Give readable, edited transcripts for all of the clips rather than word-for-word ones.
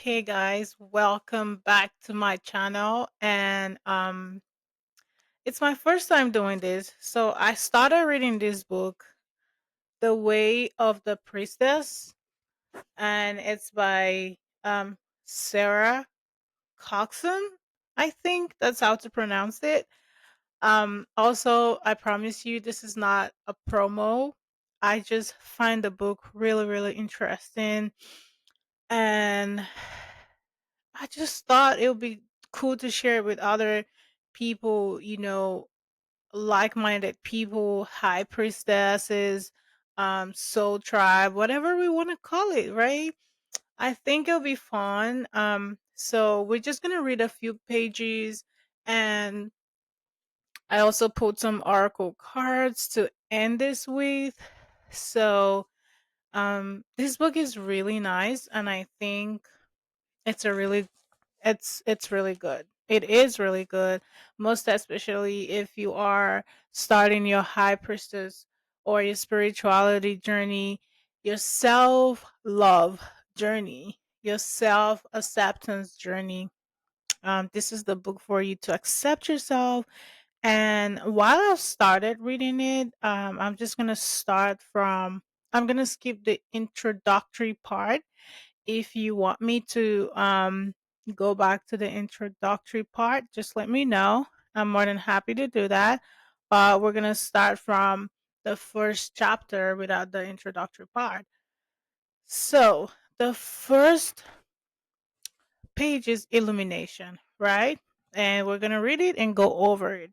Hey guys, welcome back to my channel. And it's my first time doing this. So I started reading this book, The Way of the Priestess, and it's by Sarah Coxon. I think that's how to pronounce it. Also, I promise you this is not a promo. I just find the book really, really interesting. And I just thought it would be cool to share it with other people, like-minded people, high priestesses, soul tribe, whatever we want to call it, right? I think it'll be fun. So we're just gonna read a few pages, and I also put some oracle cards to end this with. So this book is really nice, and I think it's a really it's really good. It is really good, most especially if you are starting your high priestess or your spirituality journey, your self love journey, your self acceptance journey. This is the book for you to accept yourself. And while I've started reading it, I'm gonna skip the introductory part. If you want me to go back to the introductory part, just let me know. I'm more than happy to do that. We're going to start from the first chapter without the introductory part. So, the first page is illumination, right? And we're going to read it and go over it.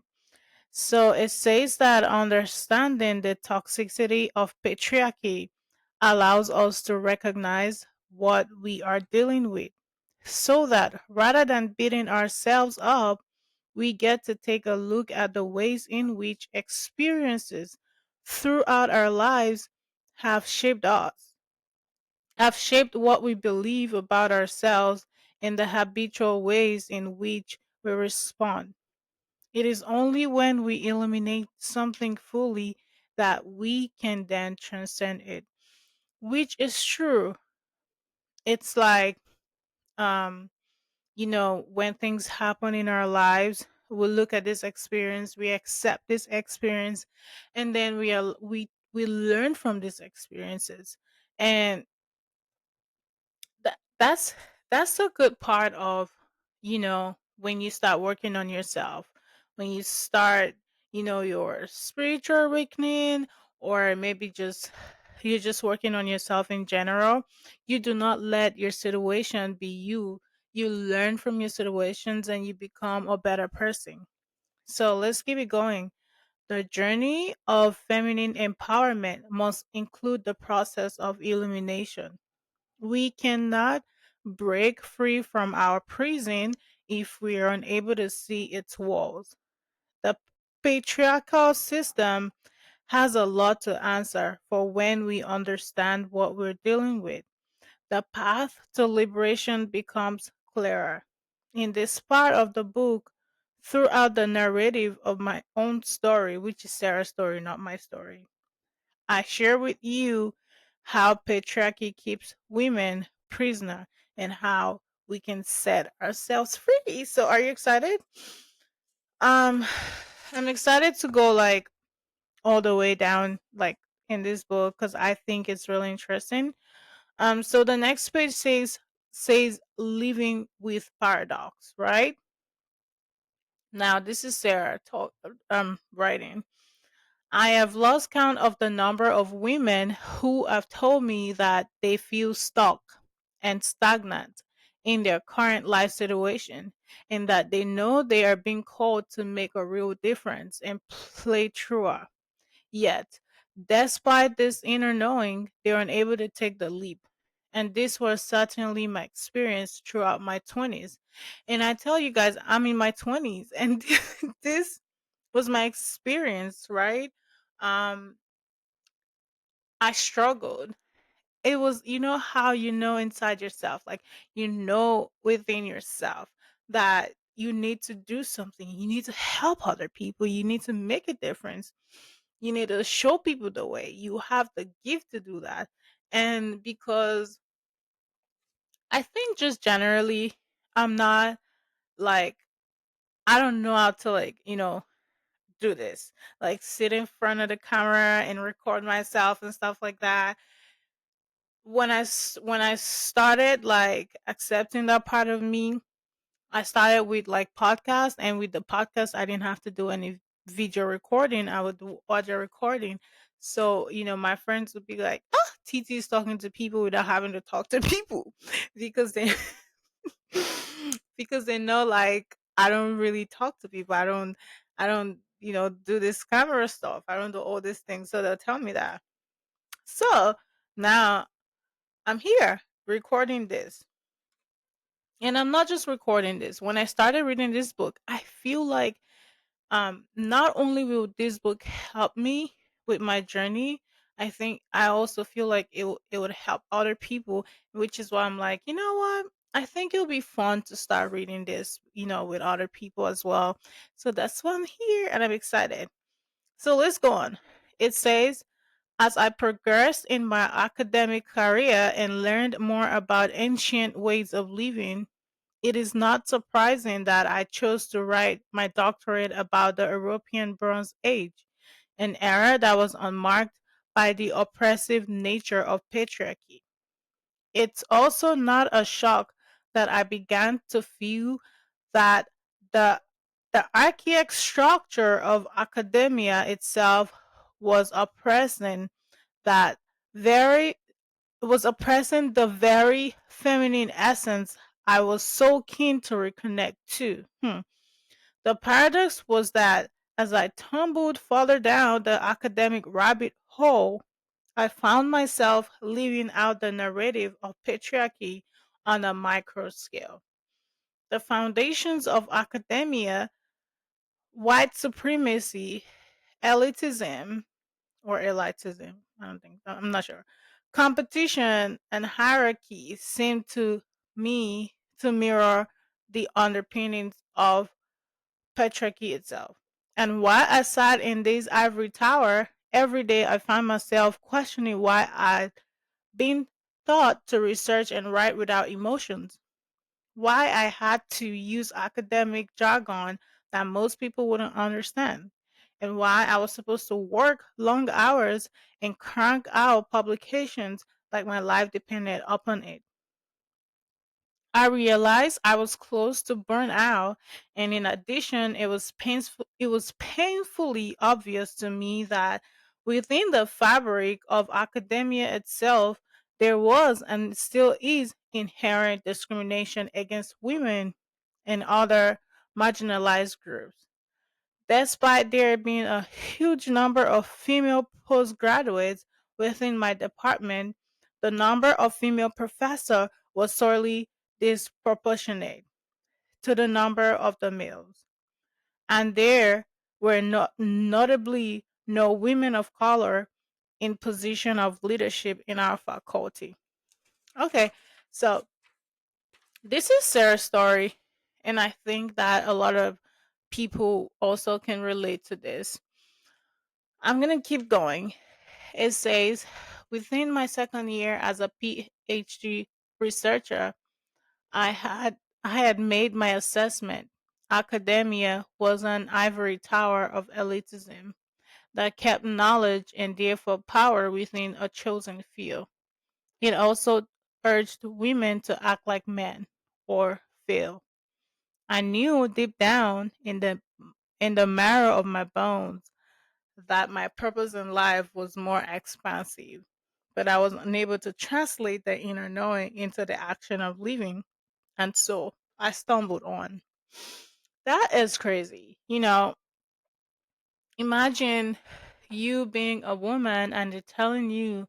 So it says that understanding the toxicity of patriarchy allows us to recognize what we are dealing with, so that rather than beating ourselves up, we get to take a look at the ways in which experiences throughout our lives have shaped us, have shaped what we believe about ourselves and the habitual ways in which we respond. It is only when we eliminate something fully that we can then transcend it, which is true. It's like, um, when things happen in our lives, we look at this experience, we accept this experience, and then we learn from these experiences. And that's a good part of, when you start working on yourself, when you start, your spiritual awakening, or maybe just you're just working on yourself in general. You do not let your situation be you learn from your situations and you become a better person. So let's keep it going. The journey of feminine empowerment must include the process of illumination. We cannot break free from our prison if we are unable to see its walls. The patriarchal system has a lot to answer for when we understand what we're dealing with. The path to liberation becomes clearer. In this part of the book, throughout the narrative of my own story, which is Sarah's story, not my story, I share with you how patriarchy keeps women prisoner and how we can set ourselves free. So are you excited? Um I'm excited to go like all the way down like in this book cuz I think it's really interesting. So the next page says living with paradox, right? Now this is Sarah writing. I have lost count of the number of women who have told me that they feel stuck and stagnant in their current life situation, and that they know they are being called to make a real difference and play truer. Yet, despite this inner knowing, they are unable to take the leap. And this was certainly my experience throughout my 20s. And I tell you guys, I'm in my 20s, and this was my experience, right? Um, I struggled. It was, how you know inside yourself, like, within yourself that you need to do something. You need to help other people. You need to make a difference. You need to show people the way. You have the gift to do that. And because I think just generally, I'm not like, I don't know how to like, do this. Like sit in front of the camera and record myself and stuff like that. When I started like accepting that part of me, I started with like podcasts, and with the podcast I didn't have to do any video recording. I would do audio recording. So, my friends would be like, "Ah, TT is talking to people without having to talk to people," because they because they know like I don't really talk to people. I don't, do this camera stuff. I don't do all these things. So they'll tell me that. So now I'm here recording this. And I'm not just recording this. When I started reading this book, I feel like not only will this book help me with my journey, I think I also feel like it would help other people, which is why I'm like, you know what? I think it'll be fun to start reading this, with other people as well. So that's why I'm here and I'm excited. So let's go on. It says, as I progressed in my academic career and learned more about ancient ways of living, it is not surprising that I chose to write my doctorate about the European Bronze Age, an era that was unmarked by the oppressive nature of patriarchy. It's also not a shock that I began to feel that the the archaic structure of academia itself was oppressing that very was oppressing the very feminine essence I was so keen to reconnect to. The paradox was that as I tumbled further down the academic rabbit hole, I found myself living out the narrative of patriarchy on a micro scale. The foundations of academia, white supremacy, elitism, or elitism. I don't think, I'm not sure. Competition and hierarchy seem to me to mirror the underpinnings of patriarchy itself. And while I sat in this ivory tower, every day I find myself questioning why I'd been taught to research and write without emotions, why I had to use academic jargon that most people wouldn't understand, and why I was supposed to work long hours and crank out publications like my life depended upon it. I realized I was close to burnout, and in addition, it was painfully obvious to me that within the fabric of academia itself, there was and still is inherent discrimination against women and other marginalized groups. Despite there being a huge number of female postgraduates within my department, the number of female professors was sorely disproportionate to the number of the males. And there were notably no women of color in position of leadership in our faculty. Okay, so this is Sarah's story, and I think that a lot of people also can relate to this. I'm gonna keep going. It says, within my second year as a PhD researcher, I had made my assessment. Academia was an ivory tower of elitism that kept knowledge and therefore power within a chosen field. It also urged women to act like men or fail. I knew deep down in the marrow of my bones that my purpose in life was more expansive, but I was unable to translate the inner knowing into the action of living, and so I stumbled on. That is crazy. Imagine you being a woman and they're telling you,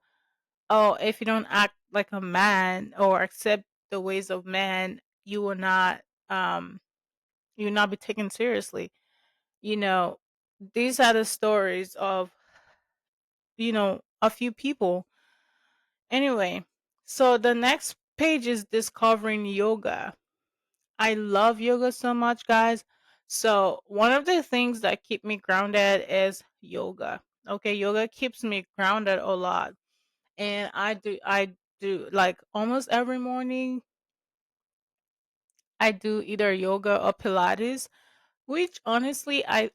oh, if you don't act like a man or accept the ways of men, you will not um you will not be taken seriously. You know, these are the stories of, a few people. Anyway, so the next page is discovering yoga. I love yoga so much, guys. So one of the things that keep me grounded is yoga. Okay, yoga keeps me grounded a lot. And I do like almost every morning. I do either yoga or Pilates, which honestly I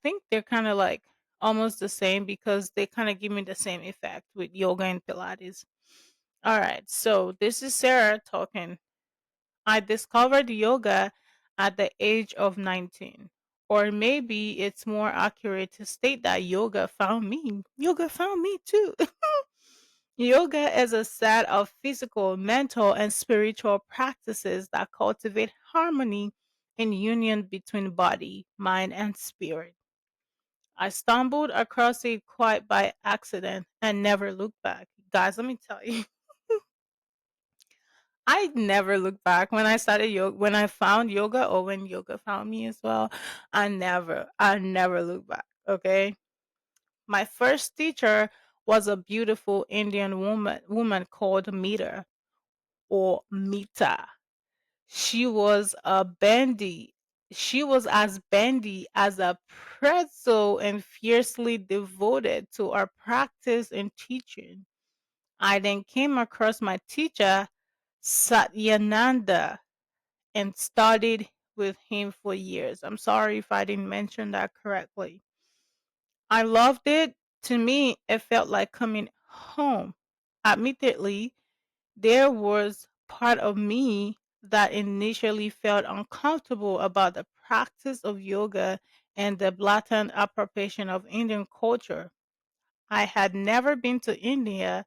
think they're kind of like almost the same because they kind of give me the same effect with yoga and Pilates. All right, so this is Sarah talking. I discovered yoga at the age of 19. Or maybe it's more accurate to state that yoga found me. Yoga found me too. Yoga is a set of physical, mental, and spiritual practices that cultivate harmony and union between body, mind, and spirit. I stumbled across it quite by accident and never looked back. Guys, let me tell you, I never looked back when I started yoga, when I found yoga or when yoga found me as well. I never looked back. Okay. My first teacher was a beautiful Indian woman called Mita or Mita. She was a bendy. She was as bendy as a pretzel and fiercely devoted to our practice and teaching. I then came across my teacher, Satyananda, and studied with him for years. I'm sorry if I didn't mention that correctly. I loved it. To me, it felt like coming home. Admittedly, there was part of me that initially felt uncomfortable about the practice of yoga and the blatant appropriation of Indian culture. I had never been to India,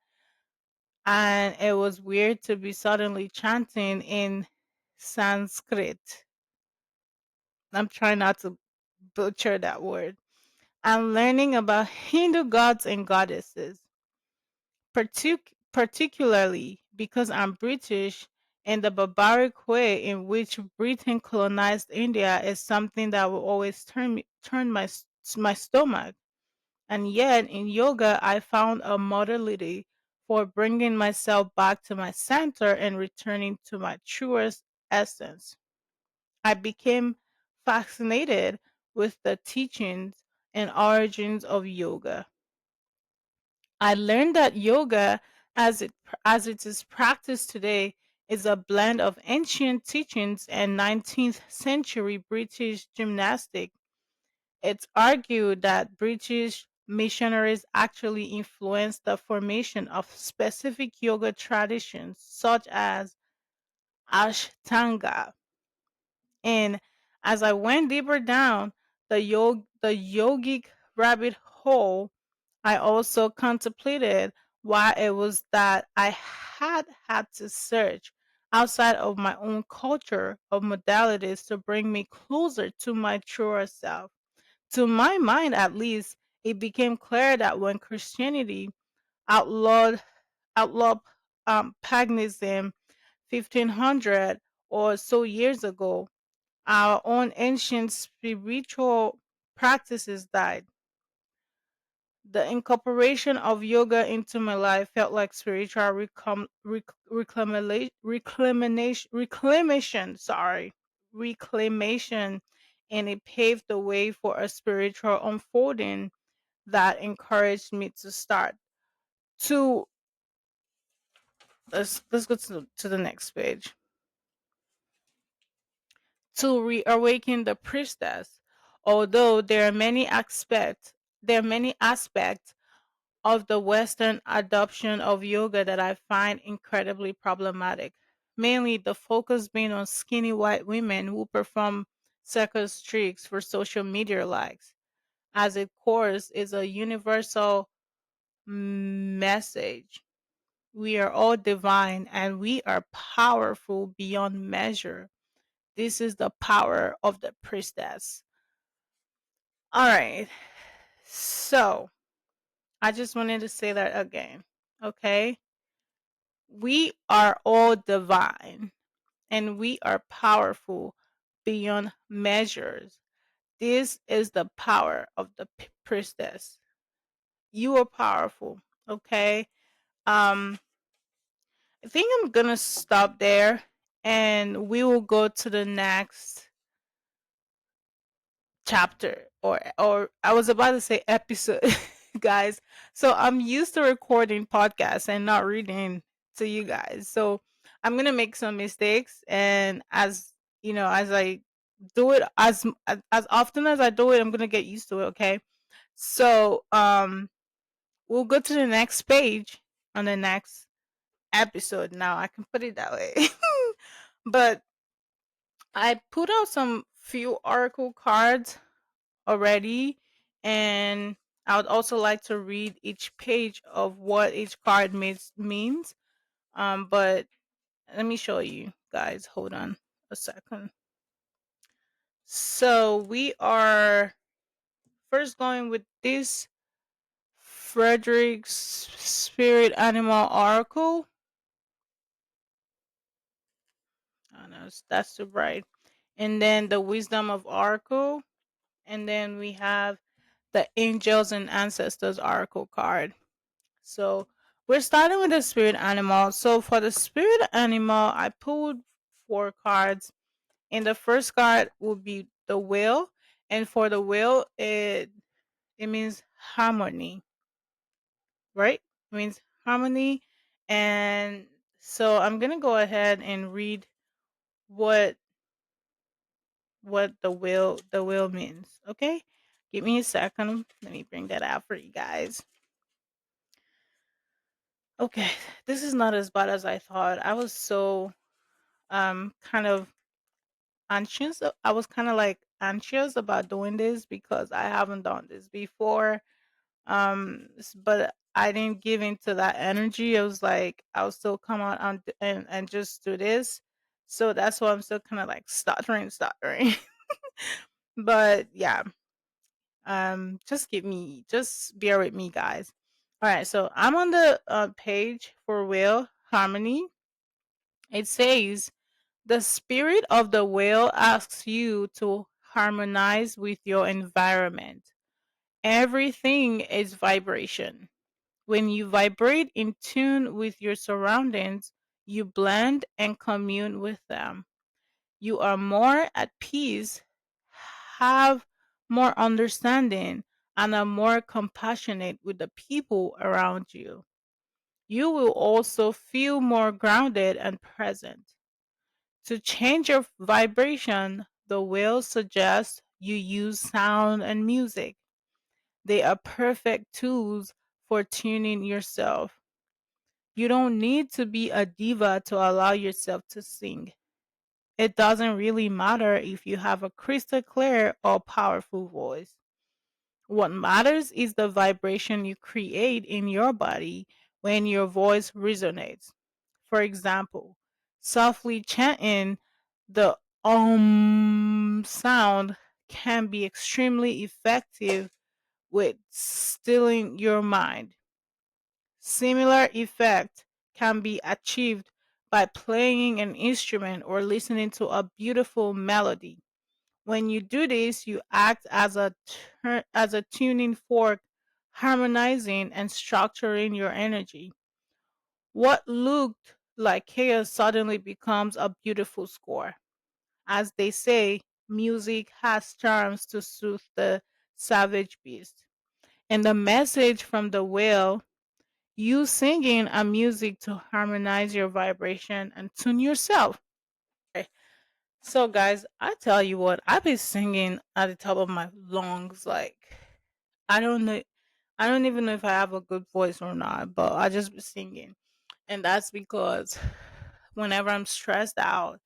and it was weird to be suddenly chanting in Sanskrit. I'm trying not to butcher that word. And learning about Hindu gods and goddesses. Particularly because I'm British, and the barbaric way in which Britain colonized India is something that will always turn my stomach. And yet, in yoga, I found a modality for bringing myself back to my center and returning to my truest essence. I became fascinated with the teachings and origins of yoga. I learned that yoga, as it is practiced today, is a blend of ancient teachings and 19th century British gymnastic. It's argued that British missionaries actually influenced the formation of specific yoga traditions such as Ashtanga. And as I went deeper down the yogic rabbit hole, I also contemplated why it was that I had to search outside of my own culture of modalities to bring me closer to my truer self. To my mind, at least, it became clear that when Christianity outlawed outlawed paganism 1500 or so years ago, our own ancient spiritual practices died. The incorporation of yoga into my life felt like spiritual reclamation, and it paved the way for a spiritual unfolding that encouraged me to start to let's go to the next page, to reawaken the priestess. Although there are many aspects of the Western adoption of yoga that I find incredibly problematic. Mainly the focus being on skinny white women who perform circus tricks for social media likes, as its course is a universal message. We are all divine and we are powerful beyond measure. This is the power of the priestess. All right. So, I just wanted to say that again. Okay? We are all divine and we are powerful beyond measures. This is the power of the priestess. You are powerful. Okay? Um I think I'm going to stop there and we will go to the next chapter, or I was about to say episode, guys. So I'm used to recording podcasts and not reading to you guys. So I'm gonna make some mistakes, and as I do it, as often as I do it, I'm gonna get used to it. Okay, so we'll go to the next page on the next episode. Now I can put it that way, but I put out some few oracle cards already, and I would also like to read each page of what each card means. But let me show you guys. Hold on a second. So we are first going with this Frederick's Spirit Animal Oracle. Oh no, that's too bright. And then the Wisdom of Oracle. And then we have the Angels and Ancestors Oracle card. So we're starting with the Spirit Animal. So for the Spirit Animal, I pulled four cards. And the first card will be the Wheel. And for the wheel, it means harmony, right? It means harmony. And so I'm gonna go ahead and read what the wheel means. Okay, give me a second. Let me bring that out for you guys. Okay, this is not as bad as I thought. I was so kind of anxious. I was kind of like anxious about doing this because I haven't done this before. But I didn't give into that energy. I was like, I'll still come out and just do this. So that's why I'm still kind of like stuttering. But yeah, just bear with me, guys. All right, so I'm on the page for Will Harmony. It says the spirit of the whale asks you to harmonize with your environment. Everything is vibration. When you vibrate in tune with your surroundings, you blend and commune with them. You are more at peace, have more understanding, and are more compassionate with the people around you. You will also feel more grounded and present. To change your vibration, the wheel suggests you use sound and music. They are perfect tools for tuning yourself. You don't need to be a diva to allow yourself to sing. It doesn't really matter if you have a crystal clear or powerful voice. What matters is the vibration you create in your body when your voice resonates. For example, softly chanting the sound can be extremely effective with stilling your mind. Similar effect can be achieved by playing an instrument or listening to a beautiful melody. When you do this, you act as a tuning fork, harmonizing and structuring your energy. What looked like chaos suddenly becomes a beautiful score. As they say, music has charms to soothe the savage beast. And the message from the whale, you singing a music to harmonize your vibration and tune yourself. Okay. So guys, I tell you what, I've been singing at the top of my lungs. Like I don't know, I don't even know if I have a good voice or not, but I just be singing. And that's because whenever I'm stressed out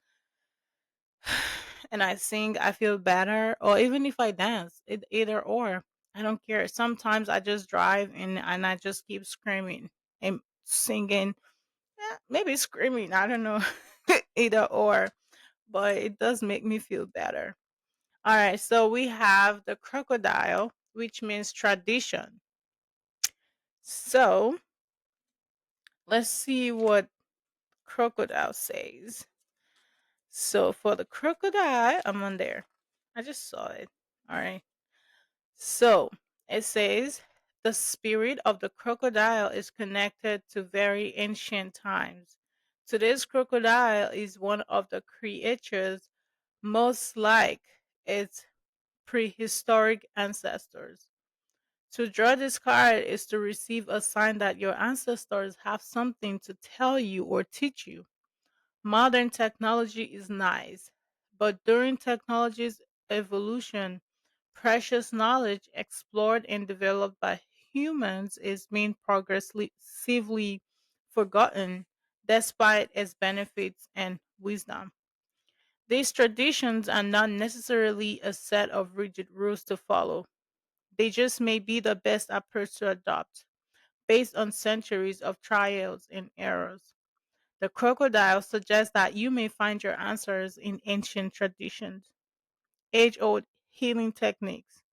and I sing, I feel better. Or even if I dance, either or, I don't care. Sometimes I just drive and I just keep screaming and singing. Maybe screaming. I don't know, either or, but it does make me feel better. All right, so we have the crocodile, which means tradition. So let's see what crocodile says. So for the crocodile, I'm on there. I just saw it. All right. So it says the spirit of the crocodile is connected to very ancient times. Today's crocodile is one of the creatures most like its prehistoric ancestors. To draw this card is to receive a sign that your ancestors have something to tell you or teach you. Modern technology is nice, but during technology's evolution, precious knowledge explored and developed by humans is being progressively forgotten despite its benefits and wisdom. These traditions are not necessarily a set of rigid rules to follow. They just may be the best approach to adopt, based on centuries of trials and errors. The crocodile suggests that you may find your answers in ancient traditions, age old healing techniques,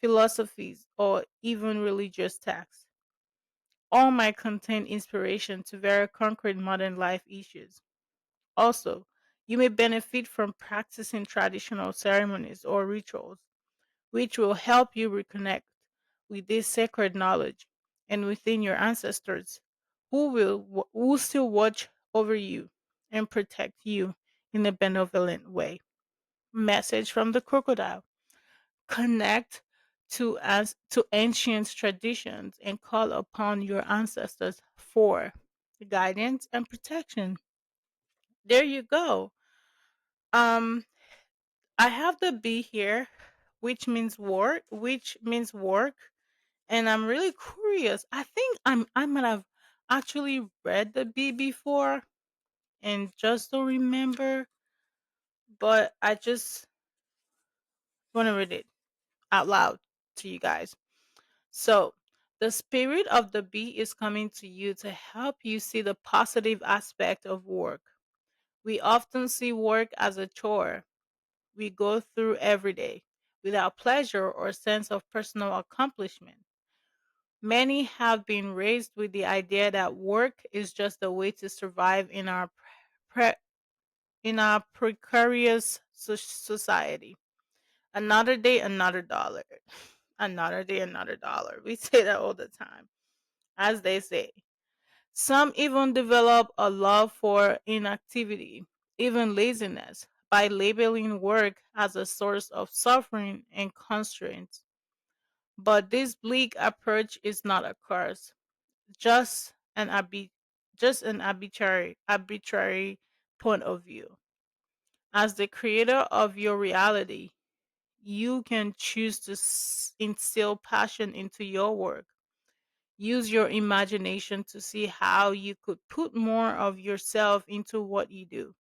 philosophies, or even religious texts. All might contain inspiration to very concrete modern life issues. Also, you may benefit from practicing traditional ceremonies or rituals, which will help you reconnect with this sacred knowledge and within your ancestors who still watch over you and protect you in a benevolent way. Message from the crocodile. Connect to ancient traditions and call upon your ancestors for guidance and protection. There you go. Um I have the B here, which means work, and I'm really curious. I think I might have actually read the B before and just don't remember, but I just want to read it out loud to you guys. So, the spirit of the bee is coming to you to help you see the positive aspect of work. We often see work as a chore we go through every day without pleasure or sense of personal accomplishment. Many have been raised with the idea that work is just a way to survive pre- in our precarious society. Another day, another dollar. Another day, another dollar. We say that all the time, as they say. Some even develop a love for inactivity, even laziness, by labeling work as a source of suffering and constraint. But this bleak approach is not a curse, just an arbitrary point of view. As the creator of your reality, you can choose to instill passion into your work. Use your imagination to see how you could put more of yourself into what you do.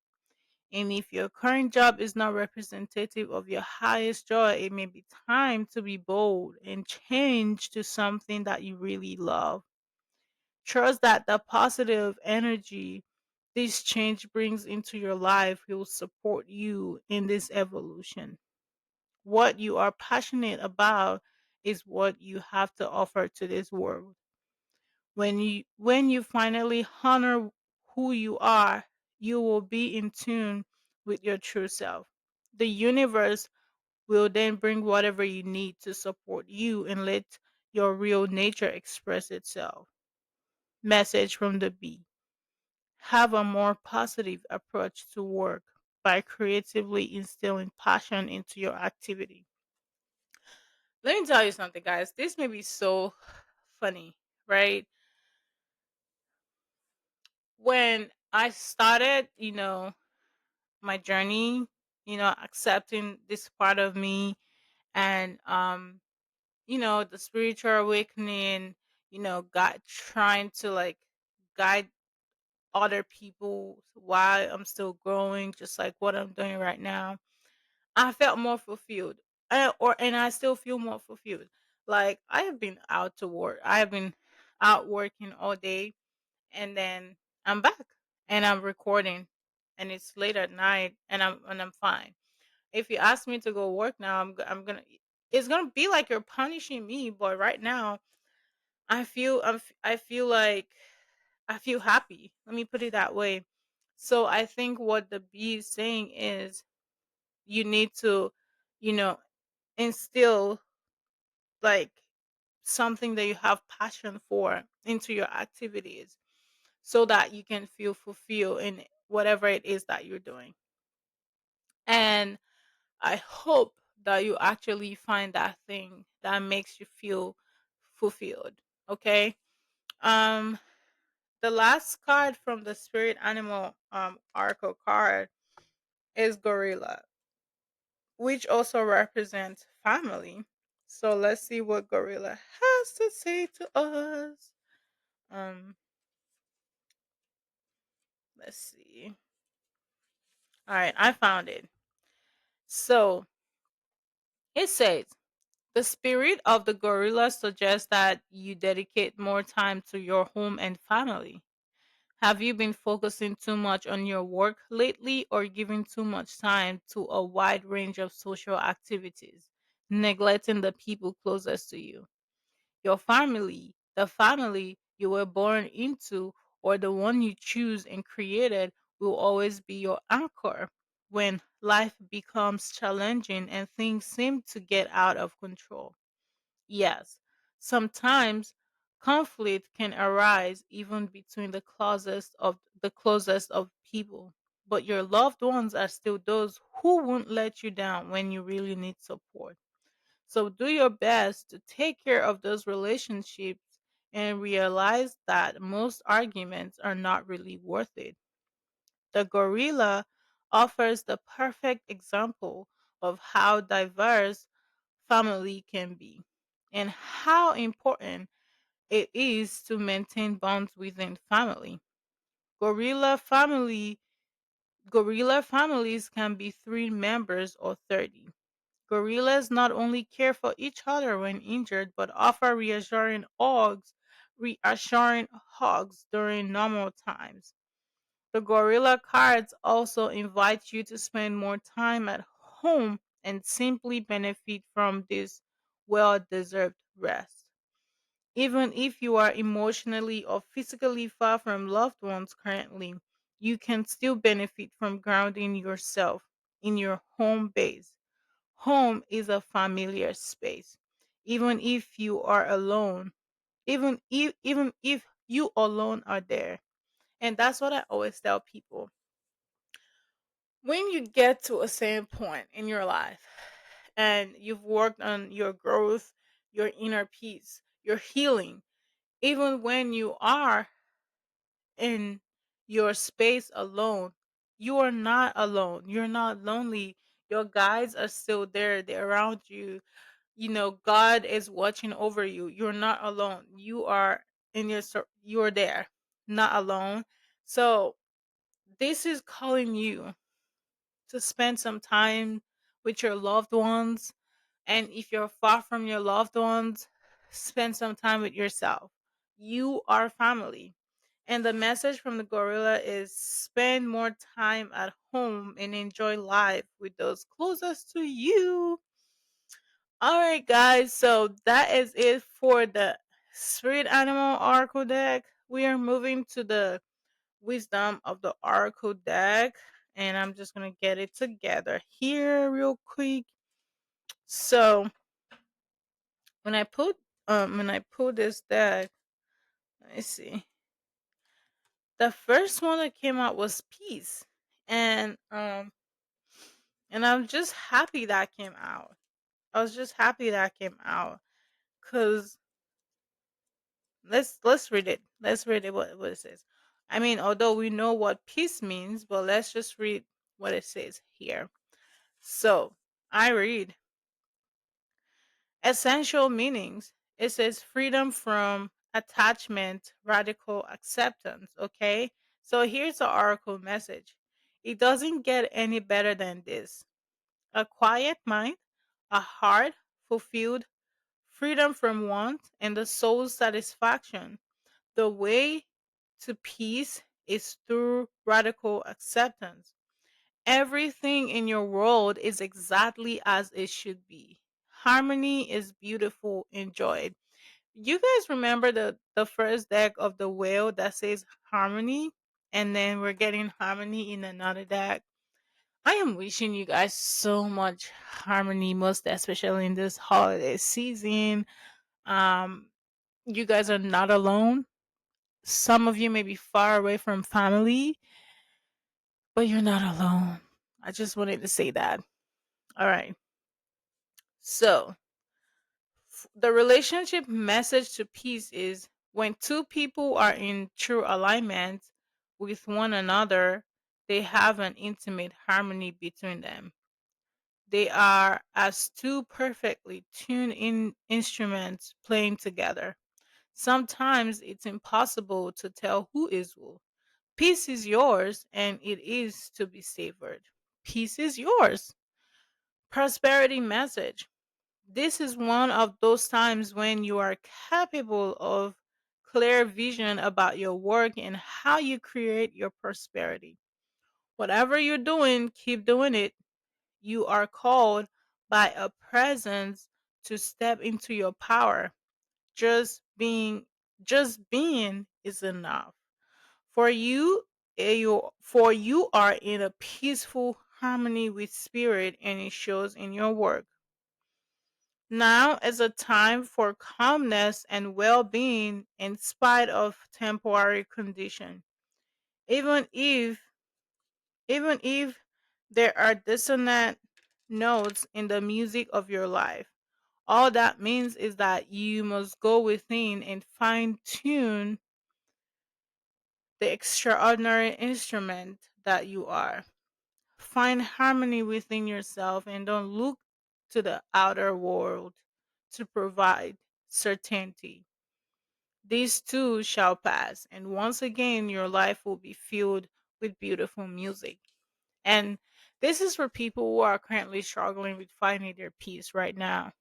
And if your current job is not representative of your highest joy, it may be time to be bold and change to something that you really love. Trust that the positive energy this change brings into your life will support you in this evolution. What you are passionate about is what you have to offer to this world. When you finally honor who you are, you will be in tune with your true self. The universe will then bring whatever you need to support you and let your real nature express itself. Message from the bee. Have a more positive approach to work by creatively instilling passion into your activity. Let me tell you something, guys. This may be so funny, right? When I started, my journey, accepting this part of me and the spiritual awakening, God trying to like guide other people while I'm still growing, just like what I'm doing right now. I felt more fulfilled. And I still feel more fulfilled. Like I have been out to work. I have been out working all day and then I'm back and I'm recording and it's late at night and I'm fine. If you ask me to go work now, I'm going to it's going to be like you're punishing me, but right now I feel like I feel happy. Let me put it that way. So I think what the bee is saying is you need to, you know, instill like something that you have passion for into your activities so that you can feel fulfilled in whatever it is that you're doing. And I hope that you actually find that thing that makes you feel fulfilled. Okay. Um the last card from the spirit animal oracle card is gorilla, which also represents family. So let's see what gorilla has to say to us. Um, let's see. All right, I found it. So it says the spirit of the gorilla suggests that you dedicate more time to your home and family. Have you been focusing too much on your work lately or giving too much time to a wide range of social activities, neglecting the people closest to you? Your family, the family you were born into, or the one you choose and created, will always be your anchor when life becomes challenging and things seem to get out of control. Yes, sometimes conflict can arise even between the closest of people, but your loved ones are still those who won't let you down when you really need support. So do your best to take care of those relationships and realize that most arguments are not really worth it. The gorilla offers the perfect example of how diverse family can be and how important it is to maintain bonds within family. Gorilla family Gorilla families can be 3 members or 30. Gorillas not only care for each other when injured but offer reassuring hugs during normal times. The gorilla cards also invite you to spend more time at home and simply benefit from this well deserved rest. Even if you are emotionally or physically far from loved ones currently, you can still benefit from grounding yourself in your home base. Home is a familiar space. Even if you are alone, even if you alone are there. And that's what I always tell people. When you get to a certain point in your life and you've worked on your growth, your inner peace, your healing, even when you are in your space alone, you are not alone. You're not lonely. Your guides are still there. They're around you. You know, God is watching over you. You're not alone. You are you're there, not alone. So this is calling you to spend some time with your loved ones. And if you're far from your loved ones, spend some time with yourself. You are family. And the message from the gorilla is spend more time at home and enjoy life with those closest to you. All right, guys. So that is it for the Spirit Animal Oracle deck. We are moving to the Wisdom of the Oracle deck. And I'm just going to get it together here real quick. So when I put this deck, let me see. The first one that came out was peace, and I'm just happy that came out. I was just happy that came out because let's read it. Let's read it what it says. I mean, although we know what peace means, but let's just read what it says here. So I read essential meanings. It says freedom from attachment, radical acceptance. Okay. So here's the oracle message. It doesn't get any better than this. A quiet mind, a heart fulfilled, freedom from want, and the soul's satisfaction. The way to peace is through radical acceptance. Everything in your world is exactly as it should be. Harmony is beautiful. Enjoy it. You guys remember the first deck of the whale that says harmony, and then we're getting harmony in another deck. I am wishing you guys so much harmony, most especially in this holiday season. Um, you guys are not alone. Some of you may be far away from family, but you're not alone. I just wanted to say that. All right. So, the relationship message to peace is When two people are in true alignment with one another, they have an intimate harmony between them. They are as two perfectly tuned in instruments playing together. Sometimes it's impossible to tell who is who. Peace is yours and it is to be savored. Peace is yours. Prosperity message. This is one of those times when you are capable of clear vision about your work and how you create your prosperity. Whatever you're doing, keep doing it. You are called by a presence to step into your power. Just being is enough. For you are in a peaceful harmony with spirit and it shows in your work. Now is a time for calmness and well-being in spite of temporary condition. Even if even if there are dissonant notes in the music of your life, all that means is that you must go within and fine tune the extraordinary instrument that you are. Find harmony within yourself and don't look to the outer world to provide certainty. These too shall pass, and once again, your life will be filled with beautiful music. And this is for people who are currently struggling with finding their peace right now.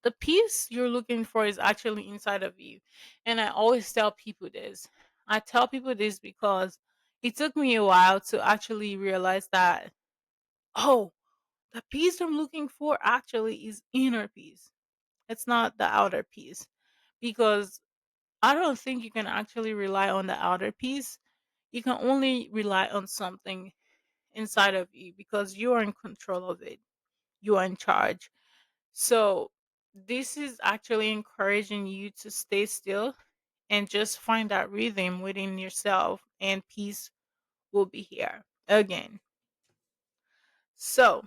The peace you're looking for is actually inside of you. And I always tell people this. I tell people this because it took me a while to actually realize that, oh, the peace I'm looking for actually is inner peace. It's not the outer peace. Because I don't think you can actually rely on the outer peace. You can only rely on something inside of you because you are in control of it. You are in charge. So, this is actually encouraging you to stay still and just find that rhythm within yourself, and peace will be here again. So,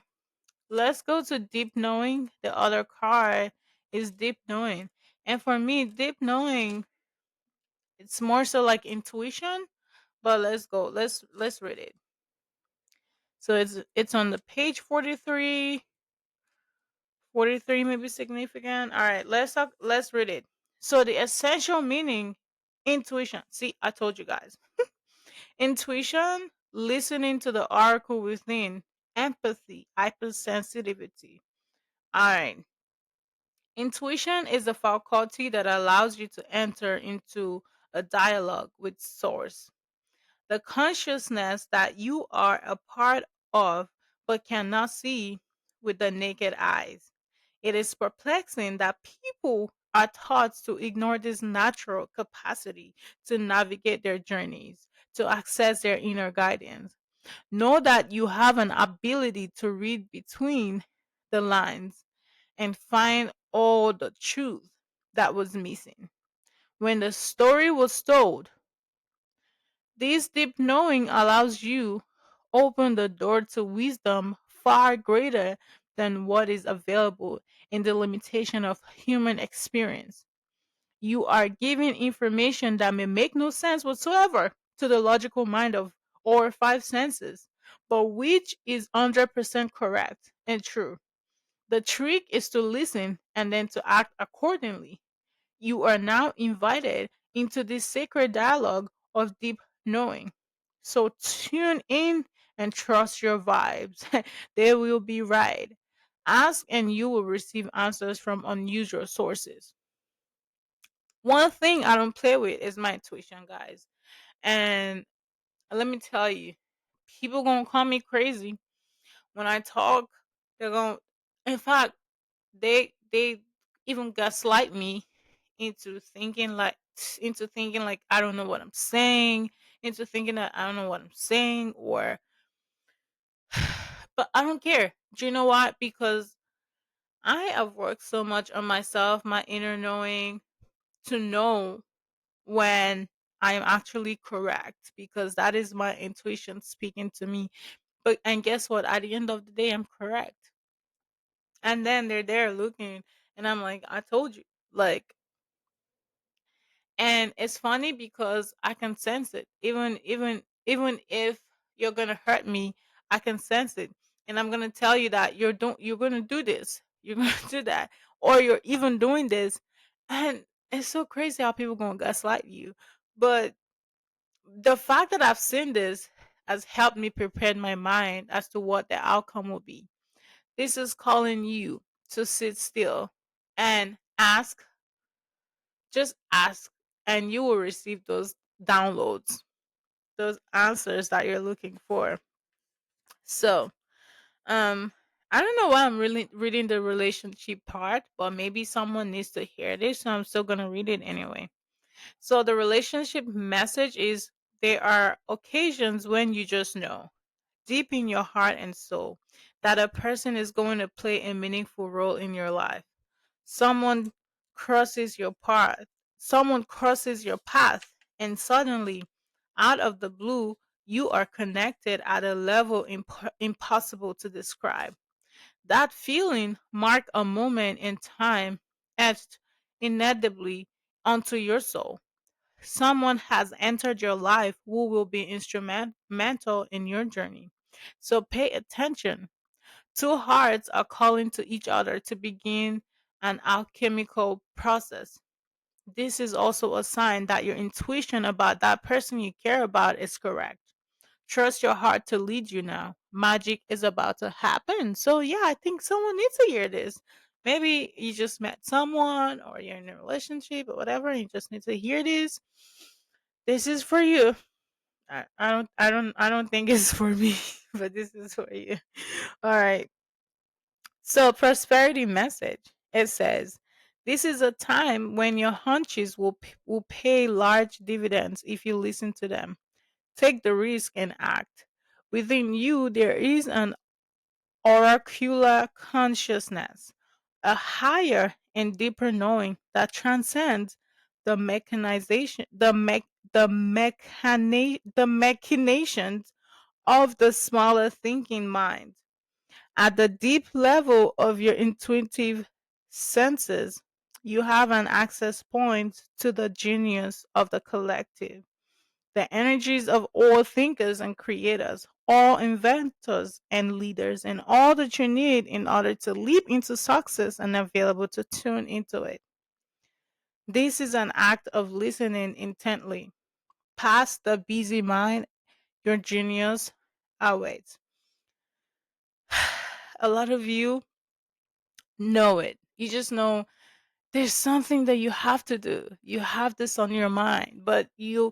let's go to deep knowing. The other card is deep knowing. And for me, deep knowing, it's more so like intuition, but let's go. Let's read it. So it's on the page 43. 43 may be significant. All right, let's read it. So the essential meaning, intuition. See, I told you guys. Intuition, listening to the oracle within, empathy, hypersensitivity. All right. Intuition is a faculty that allows you to enter into a dialogue with source. The consciousness that you are a part of but cannot see with the naked eyes. It is perplexing that people are taught to ignore this natural capacity to navigate their journeys, to access their inner guidance. Know that you have an ability to read between the lines and find all the truth that was missing. When the story was told, this deep knowing allows you open the door to wisdom far greater than what is available in the limitation of human experience. You are given information that may make no sense whatsoever to the logical mind of our five senses, but which is 100% correct and true. The trick is to listen and then to act accordingly. You are now invited into this sacred dialogue of deep knowing. So tune in and trust your vibes. They will be right. Ask and you will receive answers from unusual sources. One thing I don't play with is my intuition, guys. And let me tell you, people gonna call me crazy when I talk. They're gonna, in fact, they even gaslight me into thinking like I don't know what I'm saying, into thinking that I don't know what I'm saying, or but I don't care. Do you know what? Because I have worked so much on myself, my inner knowing, to know when I am actually correct, because that is my intuition speaking to me. But and guess what? At the end of the day, I'm correct. And then they're there looking, and I'm like, I told you. Like, And it's funny because I can sense it. Even if you're gonna hurt me, I can sense it. And I'm gonna tell you that you're gonna do this. You're gonna do that. Or you're even doing this. And it's so crazy how people gonna gaslight you. But the fact that I've seen this has helped me prepare my mind as to what the outcome will be. This is calling you to sit still and ask, just ask, and you will receive those downloads, those answers that you're looking for. So, um, I don't know why I'm really reading the relationship part, but maybe someone needs to hear this, so I'm still gonna read it anyway. So the relationship message is: there are occasions when you just know, deep in your heart and soul, that a person is going to play a meaningful role in your life. Someone crosses your path, someone crosses your path, and suddenly, out of the blue, you are connected at a level impossible to describe. That feeling marked a moment in time etched inevitably onto your soul. Someone has entered your life who will be instrumental in your journey. So pay attention. Two hearts are calling to each other to begin an alchemical process. This is also a sign that your intuition about that person you care about is correct. Trust your heart to lead you now. Magic is about to happen. So, yeah, I think someone needs to hear this. Maybe you just met someone or you're in a relationship or whatever, and you just need to hear this. This is for you. I don't think it's for me, but this is for you. All right. So, prosperity message. It says, this is a time when your hunches will pay large dividends if you listen to them. Take the risk and act. Within you, there is an oracular consciousness, a higher and deeper knowing that transcends the mechanization, the machinations of the smaller thinking mind. At the deep level of your intuitive senses, you have an access point to the genius of the collective, the energies of all thinkers and creators, all inventors and leaders, and all that you need in order to leap into success and available to tune into it. This is an act of listening intently. Past the busy mind, your genius awaits. A lot of you know it. You just know there's something that you have to do. You have this on your mind, but you're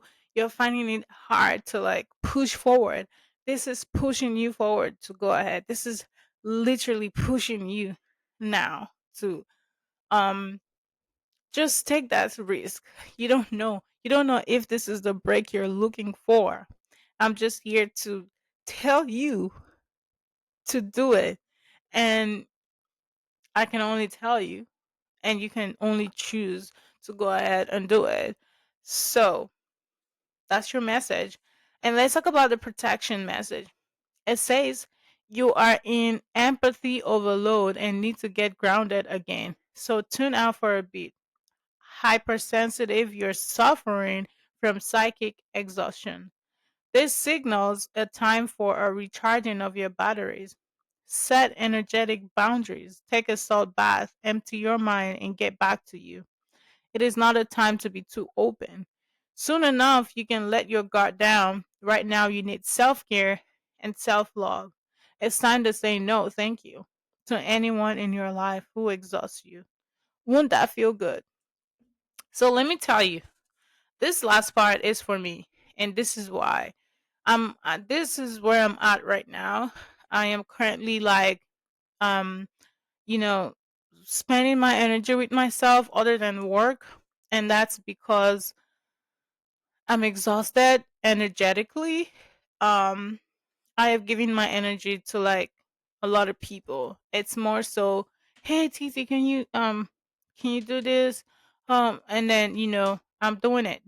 finding it hard to like push forward. This is pushing you forward to go ahead. This is literally pushing you now to um just take that risk. You don't know. You don't know if this is the break you're looking for. I'm just here to tell you to do it. And I can only tell you, and you can only choose to go ahead and do it. So that's your message. And let's talk about the protection message. It says you are in empathy overload and need to get grounded again. So tune out for a bit. Hypersensitive, you're suffering from psychic exhaustion. This signals a time for a recharging of your batteries. Set energetic boundaries. Take a salt bath, empty your mind, and get back to you. It is not a time to be too open. Soon enough, you can let your guard down. Right now, you need self care and self love. It's time to say no, thank you, to anyone in your life who exhausts you. Won't that feel good? So, let me tell you, this last part is for me, and this is why. This is where I'm at right now. I am currently like, um, you know, spending my energy with myself other than work. And that's because I'm exhausted energetically. Um, I have given my energy to like a lot of people. It's more so, hey TT, can you do this? And then I'm doing it.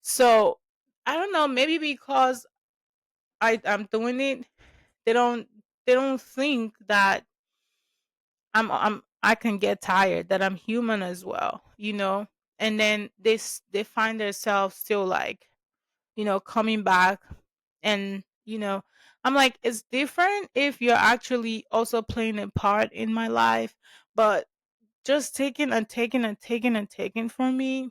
So I don't know, maybe because I'm doing it, they don't they don't think that I can get tired, that I'm human as well. and then they find themselves still like, coming back. And I'm like, it's different if you're actually also playing a part in my life, but just taking and taking and taking and taking from me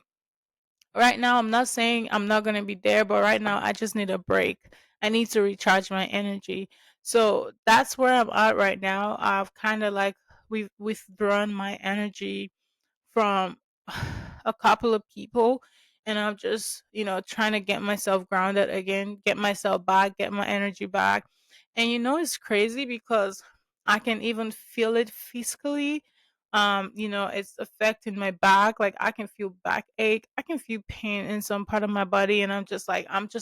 right now. I'm not saying I'm not going to be there, but right now I just need a break. I need to recharge my energy. So that's where I'm at right now. I've kind of like we've withdrawn my energy from a couple of people, and I'm just trying to get myself grounded again, get myself back, get my energy back. And it's crazy because I can even feel it physically. It's affecting my back. Like, I can feel backache, I can feel pain in some part of my body, and I'm just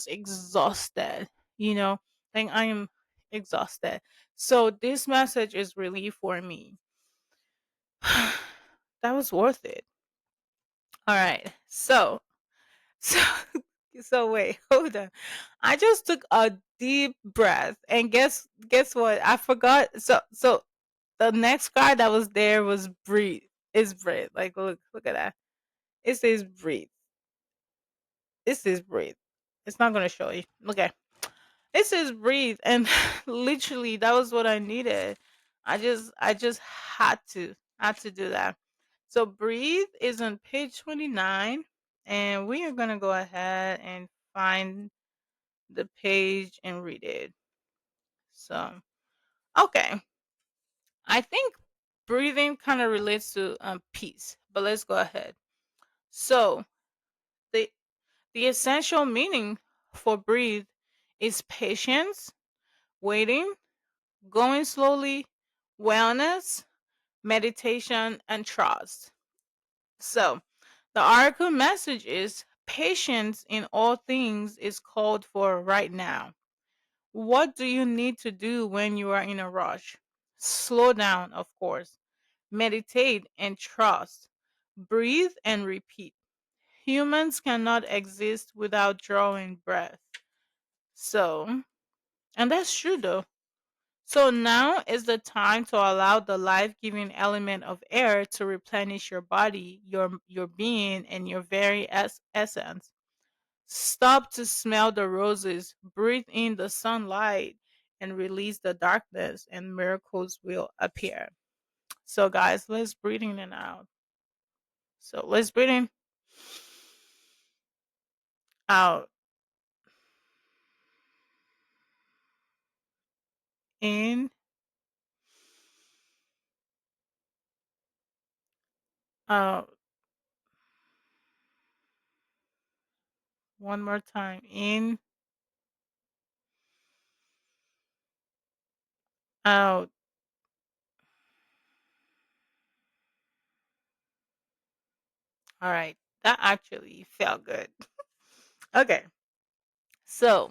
exhausted, you know like I am exhausted. So this message is really for me. That was worth it. All right. So so wait, hold on. I just took a deep breath, and guess what? I forgot. So the next card that was there was breathe. Is breathe. Like, look at that. It says breathe. It says breathe. It's not gonna show you. Okay. It says breathe, and literally that was what I needed. I just had to do that. So breathe is on page 29, and we are gonna go ahead and find the page and read it. So okay, I think breathing kind of relates to peace, but let's go ahead. So the the essential meaning for breathe is patience, waiting, going slowly, wellness, meditation, and trust. So, the article message is patience in all things is called for right now. What do you need to do when you are in a rush? Slow down, of course. Meditate and trust. Breathe and repeat. Humans cannot exist without drawing breath. So, and that's true though. So now is the time to allow the life-giving element of air to replenish your body, your being, and your very essence. Stop to smell the roses, breathe in the sunlight, and release the darkness, and miracles will appear. So, guys, let's breathe in and out. So, let's breathe in, out, in, out. One more time. In, out. All right. That actually felt good. Okay. So,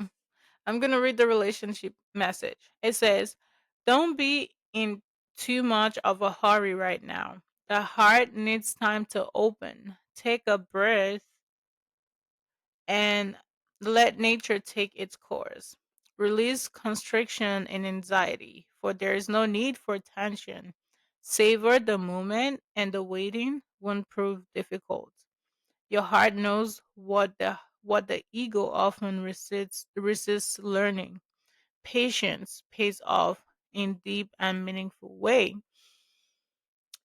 I'm going to read the relationship message. It says, don't be in too much of a hurry right now. The heart needs time to open. Take a breath and let nature take its course. Release constriction and anxiety, for there is no need for tension. Savor the moment, and the waiting won't prove difficult. Your heart knows what the ego often resists learning. Patience pays off in deep and meaningful way.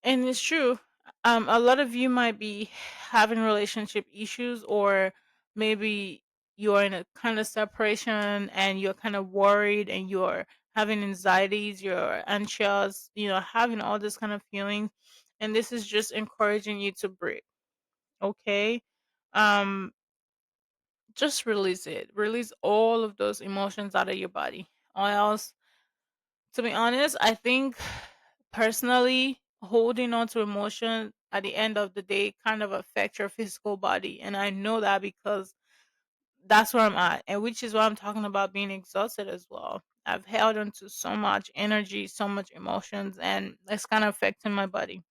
And it's true. A lot of you might be having relationship issues, or maybe you're in a kind of separation and you're kind of worried and you're having anxieties, you're anxious, having all this kind of feelings. And this is just encouraging you to breathe. Okay. Um, just release it. Release all of those emotions out of your body. Or else, to be honest, I think personally, holding on to emotion at the end of the day kind of affect your physical body. And I know that because that's where I'm at. And which is why I'm talking about being exhausted as well. I've held on to so much energy, so much emotions, and it's kind of affecting my body.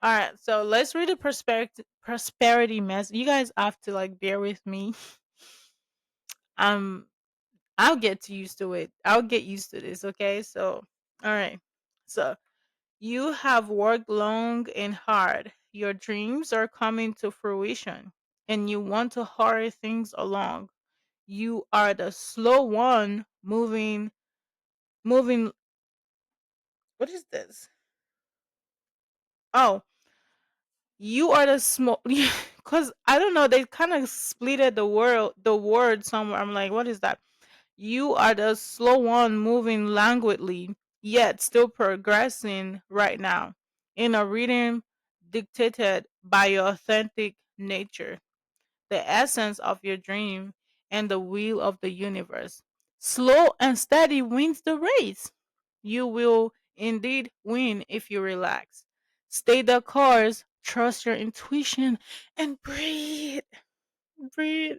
All right, so let's read the prosperity mess. You guys have to like bear with me. Um, I'll get to used to it. I'll get used to this. Okay, so all right, so you have worked long and hard, your dreams are coming to fruition and you want to hurry things along. You are the slow one moving. What is this? Oh, you are the small because I don't know, they kind of splitted the word somewhere. I'm like, what is that? You are the slow one moving languidly, yet still progressing right now in a rhythm dictated by your authentic nature, the essence of your dream, and the will of the universe. Slow and steady wins the race. You will indeed win if you relax. Stay the course, trust your intuition, and breathe. Breathe.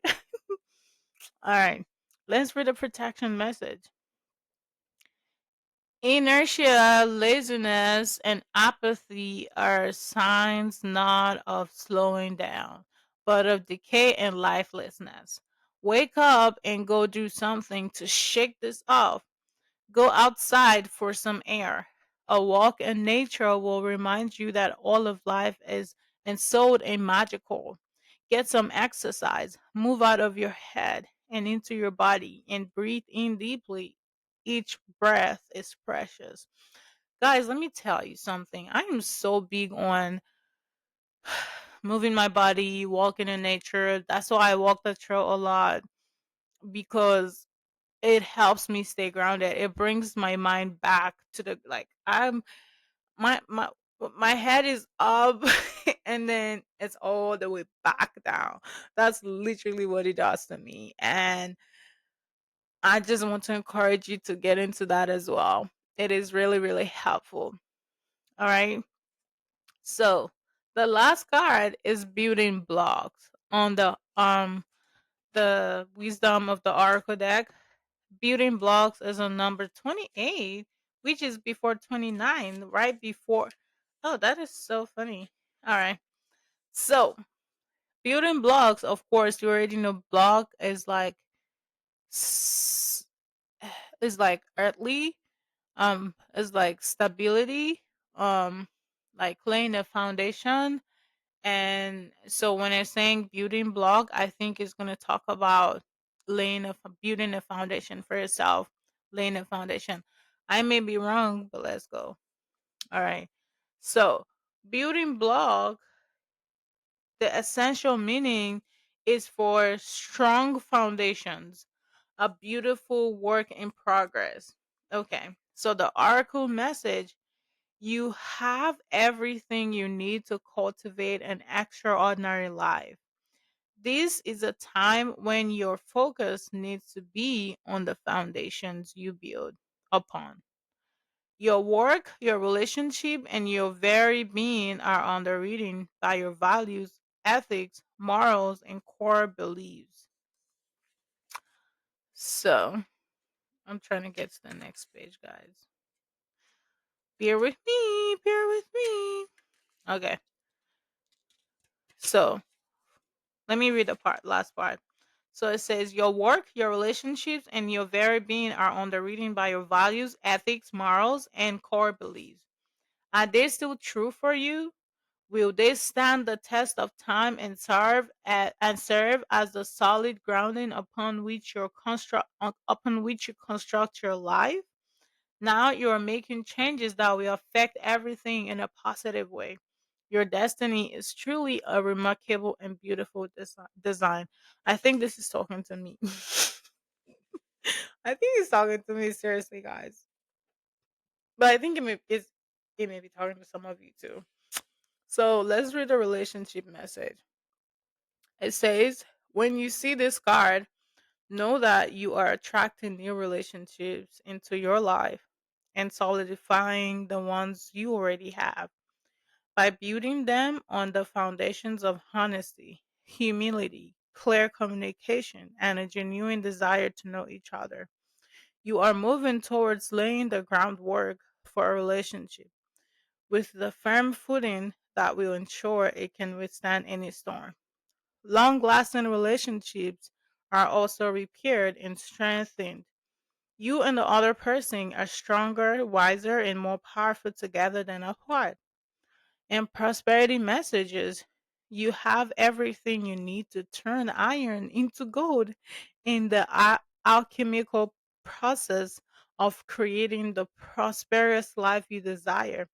All right, let's read the protection message. Inertia, laziness, and apathy are signs not of slowing down, but of decay and lifelessness. Wake up and go do something to shake this off. Go outside for some air. A walk in nature will remind you that all of life is ensouled and magical. Get some exercise, move out of your head and into your body, and breathe in deeply. Each breath is precious. Guys, let me tell you something. I am so big on moving my body, walking in nature. That's why I walk the trail a lot because it helps me stay grounded. It brings my mind back to the like I'm my my head is up and then it's all the way back down. That's literally what it does to me. And I just want to encourage you to get into that as well. It is really, really helpful. All right. So the last card is building blocks on the wisdom of the oracle deck. Building blocks is on number 28, which is before 29, right before. Oh, that is so funny. All right. So, building blocks, of course, you already know block s- is like earthly, is like stability, um, like laying a foundation. And so when I'm saying building block, I think it's going to talk about building a foundation for yourself, laying a foundation. I may be wrong, but let's go. All right. So, building block, the essential meaning is for strong foundations, a beautiful work in progress. Okay. So, the oracle message: you have everything you need to cultivate an extraordinary life. This is a time when your focus needs to be on the foundations you build upon. Your work, your relationship, and your very being are under reading by your values, ethics, morals, and core beliefs. So, I'm trying to get to the next page, guys. Bear with me, bear with me. Okay, so let me read the last part. So it says, your work, your relationships, and your very being are under reading by your values, ethics, morals, and core beliefs. Are they still true for you? Will they stand the test of time and serve as the solid grounding upon which you construct your life? Now you are making changes that will affect everything in a positive way. Your destiny is truly a remarkable and beautiful design. I think this is talking to me. I think he's talking to me seriously, guys. But I think it may be talking to some of you too. So let's read the relationship message. It says, when you see this card, know that you are attracting new relationships into your life and solidifying the ones you already have by building them on the foundations of honesty, humility, clear communication, and a genuine desire to know each other. You are moving towards laying the groundwork for a relationship with the firm footing that will ensure it can withstand any storm. Long lasting relationships are also repaired and strengthened. You and the other person are stronger, wiser, and more powerful together than apart. and prosperity messages. You have everything you need to turn iron into gold in the alchemical process of creating the prosperous life you desire.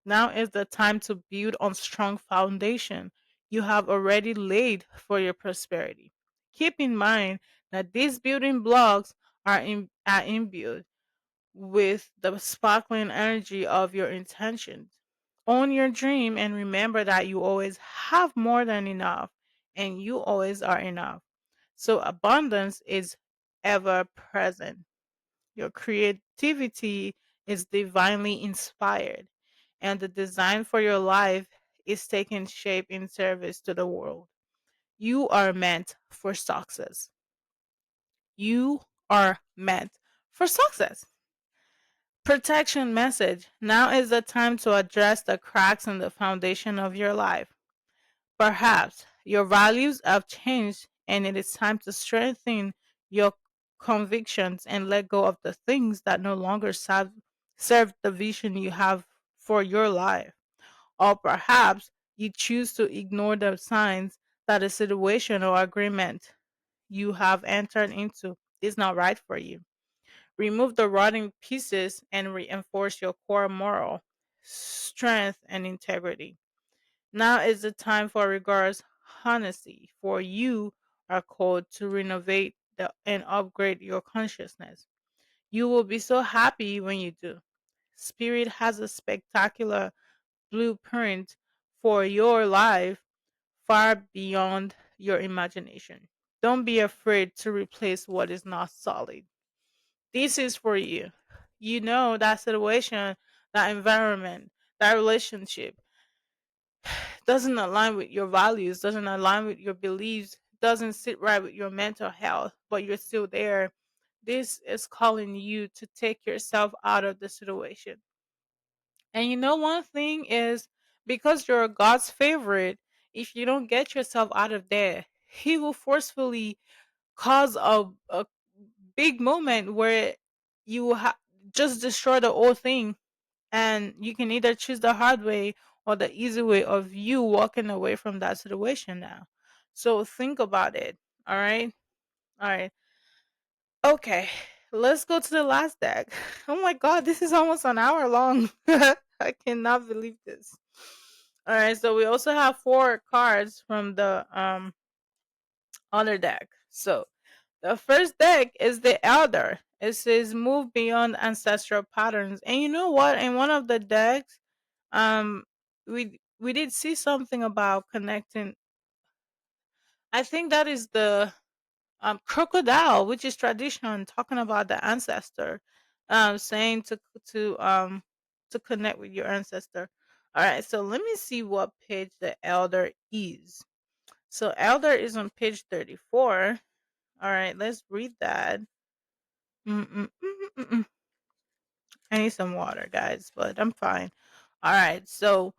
Now is the time to build on strong foundation you have already laid for your prosperity. Keep in mind that these building blocks are imbued with the sparkling energy of your intentions. Own your dream and remember that you always have more than enough and you always are enough. So abundance is ever present. Your creativity is divinely inspired and the design for your life is taking shape in service to the world. You are meant for success. You are meant for success. Protection message. Now is the time to address the cracks in the foundation of your life. Perhaps your values have changed and it is time to strengthen your convictions and let go of the things that no longer serve the vision you have for your life. Or perhaps you choose to ignore the signs that a situation or agreement you have entered into is not right for you. Remove the rotting pieces and reinforce your core moral strength and integrity. Now is the time for rigorous honesty, for you are called to renovate and upgrade your consciousness. You will be so happy when you do. Spirit has a spectacular blueprint for your life far beyond your imagination. Don't be afraid to replace what is not solid. This is for you. You know that situation, that environment, that relationship doesn't align with your values, doesn't align with your beliefs, doesn't sit right with your mental health, but you're still there. This is calling you to take yourself out of the situation. And you know, one thing is because you're God's favorite, if you don't get yourself out of there, He will forcefully cause a big moment where you will just destroy the whole thing. And you can either choose the hard way or the easy way of you walking away from that situation now. So think about it. All right. All right. Okay. Let's go to the last deck. Oh my god, this is almost an hour long. I cannot believe this. All right, so we also have four cards from the other deck. So the first deck is the Elder. It says move beyond ancestral patterns. And you know what? In one of the decks, um, we did see something about connecting. I think that is the crocodile, which is tradition, talking about the ancestor, saying to connect with your ancestor. All right, so let me see what page the Elder is. So Elder is on page 34. All right, let's read that. Mm-mm-mm-mm-mm. I need some water, guys, but I'm fine. All right, so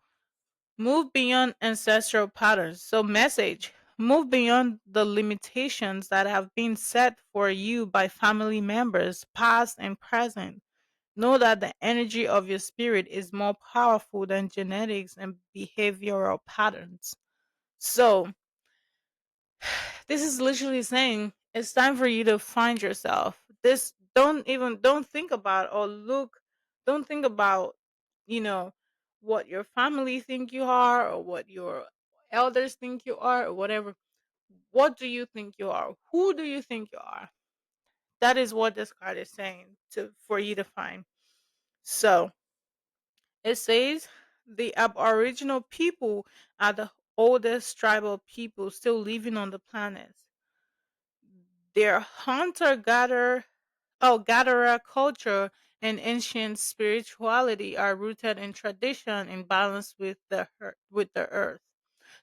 move beyond ancestral patterns. So, message move beyond the limitations that have been set for you by family members, past and present. Know that the energy of your spirit is more powerful than genetics and behavioral patterns. So, this is literally saying it's time for you to find yourself. This don't think about or look don't think about, you know, what your family think you are or what your elders think you are or whatever. What do you think you are? Who do you think you are? That is what this card is saying to for you to find. So, it says the aboriginal people are the oldest tribal people still living on the planet. Their hunter gatherer culture and ancient spirituality are rooted in tradition and balance with with the earth.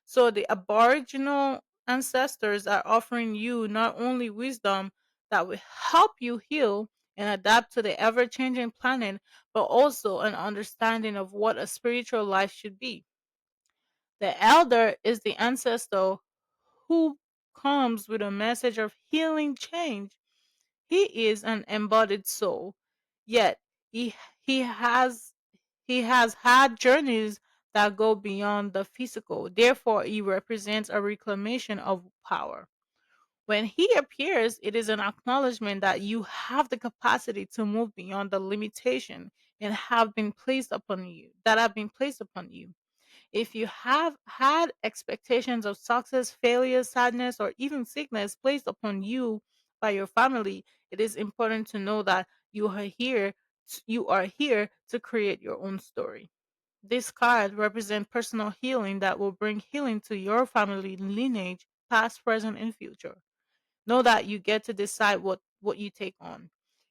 So the aboriginal ancestors are offering you not only wisdom that will help you heal and adapt to the ever-changing planet, but also an understanding of what a spiritual life should be. The elder is the ancestor who comes with a message of healing change. He is an embodied soul, yet he he has he has had journeys that go beyond the physical. Therefore, he represents a reclamation of power. When he appears, it is an acknowledgement that you have the capacity to move beyond the limitation and have been placed upon you that have been placed upon you. If you have had expectations of success, failure, sadness, or even sickness placed upon you by your family, it is important to know that you are here to create your own story. This card represents personal healing that will bring healing to your family lineage, past, present, and future. Know that you get to decide what you take on.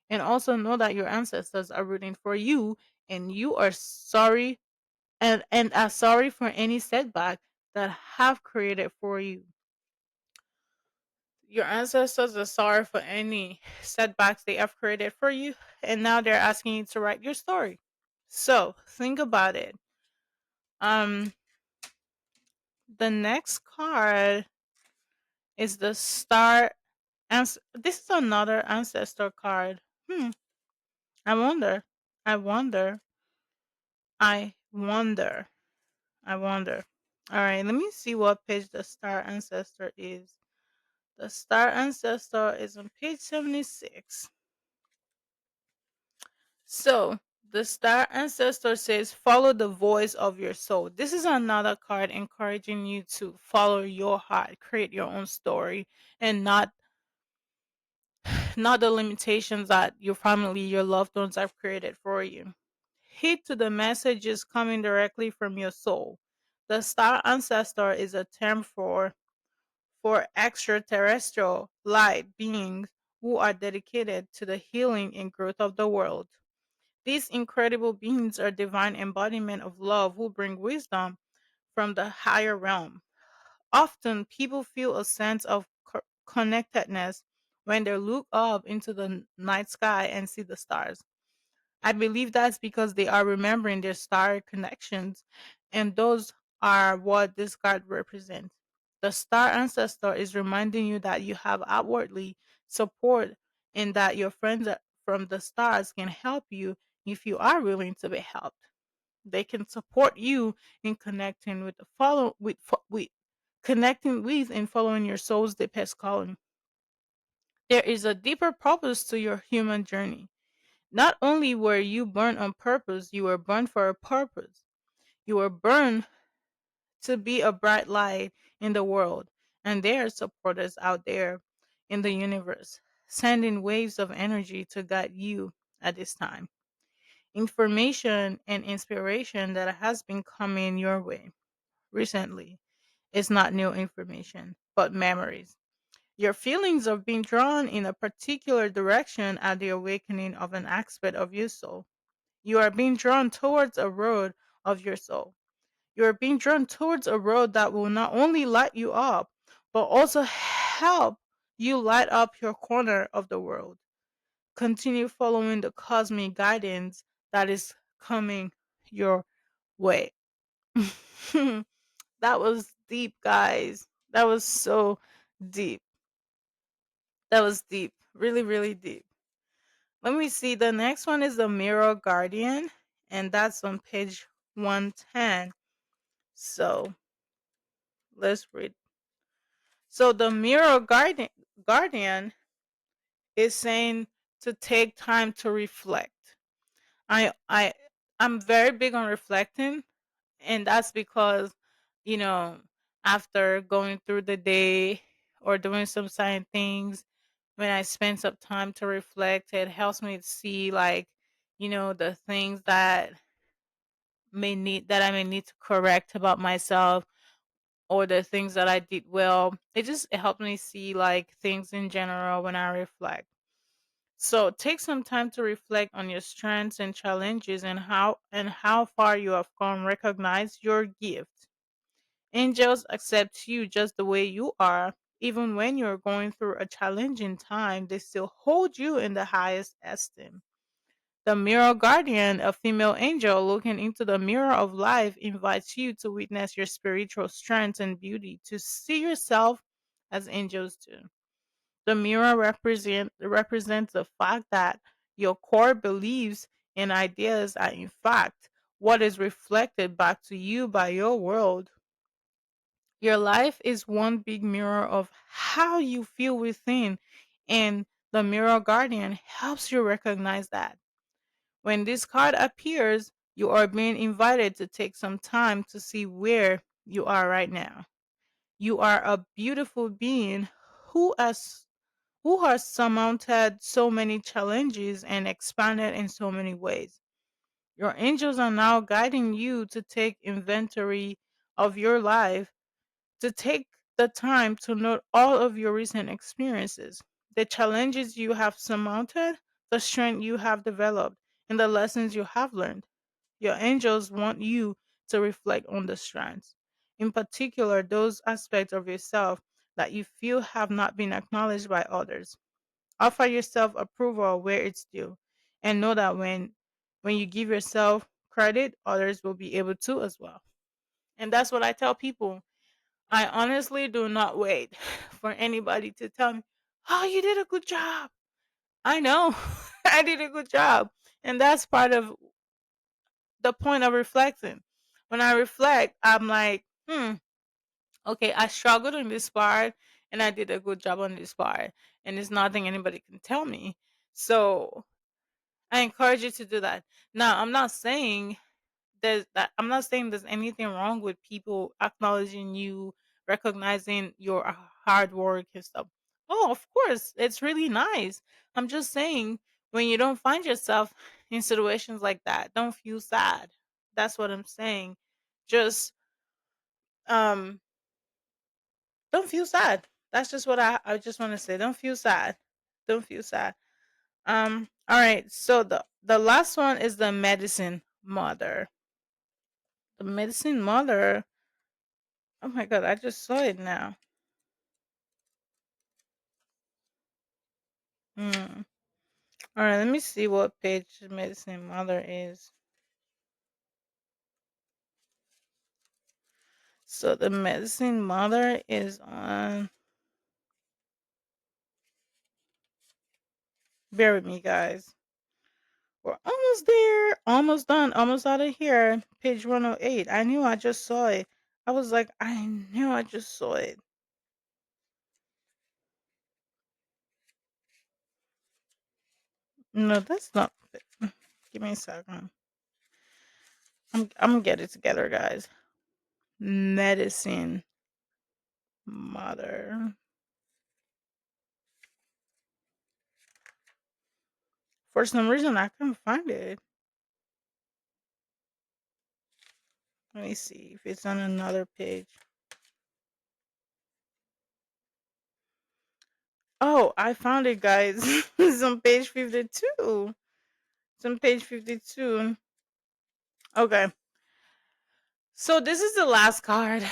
And also know that your ancestors are rooting for you and you are sorry and are sorry for any setback that have created for you. Your ancestors are sorry for any setbacks they have created for you, and now they're asking you to write your story. So think about it. Um, the next card is the star. This is another ancestor card. Hmm. I wonder. I wonder. I wonder. I wonder. All right. Let me see what page the star ancestor is. The star ancestor is on page 76. So, the star ancestor says, follow the voice of your soul. This is another card encouraging you to follow your heart, create your own story, and not the limitations that your family, your loved ones have created for you. Heed to the messages coming directly from your soul. The star ancestor is a term for extraterrestrial light beings who are dedicated to the healing and growth of the world. These incredible beings are divine embodiment of love who bring wisdom from the higher realm. Often people feel a sense of connectedness when they look up into the night sky and see the stars. I believe that's because they are remembering their star connections, and those are what this card represents. The star ancestor is reminding you that you have outwardly support and that your friends from the stars can help you if you are willing to be helped. They can support you in connecting with the follow with connecting with and following your soul's deepest calling. There is a deeper purpose to your human journey. Not only were you born on purpose, you were born for a purpose. You were born to be a bright light in the world, and there are supporters out there in the universe, sending waves of energy to guide you at this time. Information and inspiration that has been coming your way recently is not new information, but memories. Your feelings of being drawn in a particular direction at the awakening of an aspect of your soul. You are being drawn towards a road of your soul. You are being drawn towards a road that will not only light you up, but also help you light up your corner of the world. Continue following the cosmic guidance that is coming your way. That was deep, guys. That was so deep. That was deep. Really, really deep. Let me see. The next one is the Mirror Guardian, and that's on page 110. So let's read. So the Guardian is saying to take time to reflect. I I I'm very big on reflecting, and that's because you know after going through the day or doing some certain things, when I spend some time to reflect, it helps me to see like the things that I may need to correct about myself or the things that I did well. It helped me see like things in general when I reflect. So take some time to reflect on your strengths and challenges and how far you have come. Recognize your gift. Angels accept you just the way you are. Even when you're going through a challenging time, they still hold you in the highest esteem. The mirror guardian, a female angel looking into the mirror of life, invites you to witness your spiritual strength and beauty, to see yourself as angels do. The mirror represents the fact that your core beliefs and ideas are in fact what is reflected back to you by your world. Your life is one big mirror of how you feel within, and the mirror guardian helps you recognize that. When this card appears, you are being invited to take some time to see where you are right now. You are a beautiful being who has who has surmounted so many challenges and expanded in so many ways. Your angels are now guiding you to take inventory of your life, to take the time to note all of your recent experiences, the challenges you have surmounted, the strength you have developed, and the lessons you have learned. Your angels want you to reflect on the strengths, in particular, those aspects of yourself that you feel have not been acknowledged by others. Offer yourself approval where it's due, and know that when you give yourself credit, others will be able to as well. And that's what I tell people. I honestly do not wait for anybody to tell me, "Oh, you did a good job." I know I did a good job. And that's part of the point of reflecting. When I reflect, I'm like, okay, I struggled in this part and I did a good job on this part. And it's nothing anybody can tell me. So I encourage you to do that. Now, I'm not saying there's anything wrong with people acknowledging you, recognizing your hard work and stuff. Oh, of course, it's really nice. I'm just saying when you don't find yourself in situations like that, don't feel sad. That's what I'm saying. Just um don't feel sad. That's just what I just want to say. Don't feel sad. Don't feel sad. All right. So the last one is the medicine mother. The medicine mother. Oh my god, I just saw it now. Hmm. All right, let me see what page medicine mother is. So the medicine mother is on. Bear with me, guys. We're almost there. Almost done. Almost out of here. Page 108. I knew I just saw it. I was like, I knew I just saw it. No, that's not it. Give me a second. I'm gonna get it together, guys. Medicine mother. For some reason, I couldn't find it. Let me see if it's on another page. Oh, I found it, guys. It's on page 52. It's on page 52. Okay. So this is the last card.